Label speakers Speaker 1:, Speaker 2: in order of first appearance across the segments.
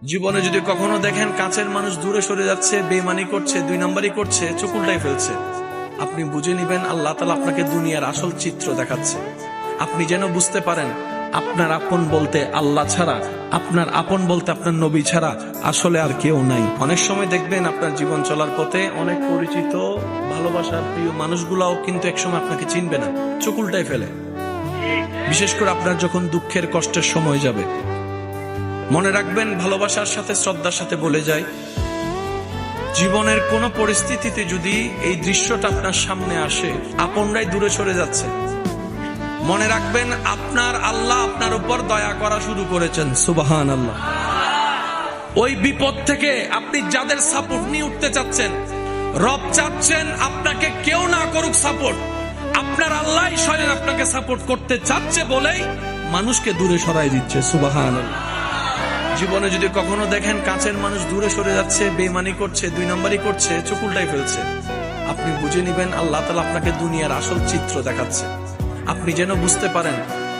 Speaker 1: জীবনে যদি কখনো দেখেন কাছের মানুষ দূরে সরে যাচ্ছে, বেঈমানি করছে, দুই নম্বরই করছে, চোখ উল্টাই ফেলছে, আপনি বুঝে নিবেন আল্লাহ তাআলা আপনাকে দুনিয়ার আসল চিত্র দেখাচ্ছে। আপনি যেন বুঝতে পারেন আপনার আপন বলতে আল্লাহ ছাড়া, আপনার আপন বলতে আপনার নবী ছাড়া আসলে আর কেউ নাই। অনেক সময় দেখবেন আপনার জীবন চলার পথে অনেক পরিচিত ভালোবাসার প্রিয় মানুষগুলাও কিন্তু একসময় আপনাকে চিনবে না, চোখ উল্টাই ফেলে। বিশেষ করে আপনার যখন দুঃখের কষ্টের সময় যাবে, মনে রাখবেন ভালোবাসার সাথে শ্রদ্ধার সাথে বলে যায়, জীবনের কোন পরিস্থিতিতে যদি এই দৃশ্যটা আপনার সামনে আসে, আপনরাই দূরে সরে যাচ্ছে, মনে রাখবেন আপনার আল্লাহ আপনার উপর দয়া করা শুরু করেছেন। সুবহানাল্লাহ। ওই বিপদ থেকে আপনি যাদের সাপোর্ট নিয়ে উঠতে চাচ্ছেন, রব চাচ্ছেন আপনাকে কেউ না করুক সাপোর্ট, আপনার আল্লাহ স্বয়ং আপনাকে সাপোর্ট করতে চাচ্ছে বলেই মানুষকে দূরে সরাই দিচ্ছে। সুবহানাল্লাহ। জীবনে যদি কখনো দেখেন কাছের মানুষ দূরে সরে যাচ্ছে, বেঈমানি করছে, দুই নম্বরই করছে, চোখ উল্টাই ফেলছে, আপনি বুঝে নিবেন আল্লাহ তাআলা আপনাকে দুনিয়ার আসল চিত্র দেখাচ্ছে। আপনি যেন বুঝতে পারেন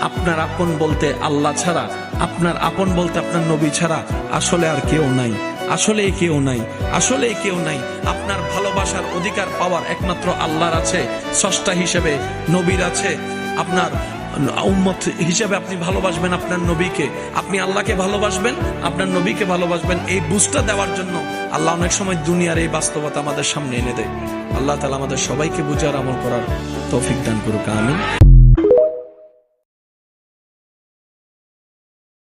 Speaker 1: আপনার আপন বলতে আল্লাহ ছাড়া, আপনার আপন বলতে আপনার নবী ছাড়া আসলে আর কেউ নাই, আসলে কেউ নাই, আসলে কেউ নাই। আপনার ভালোবাসার অধিকার পাওয়ার একমাত্র আল্লাহর আছে, স্রষ্টা হিসেবে নবীর আছে। আপনার উম্মত হিসেবে আপনি ভালোবাসবেন আপনার নবীকে, আপনি আল্লাহকে ভালোবাসবেন, আপনার নবীকে ভালোবাসবেন। এই বুঝটা দেওয়ার জন্য আল্লাহ অনেক সময় দুনিয়ার এই বাস্তবতা আমাদের সামনে এনে দেয়। আল্লাহ তাআলা আমাদের সবাইকে বুঝার আমল করার তৌফিক দান করুক। আমিন।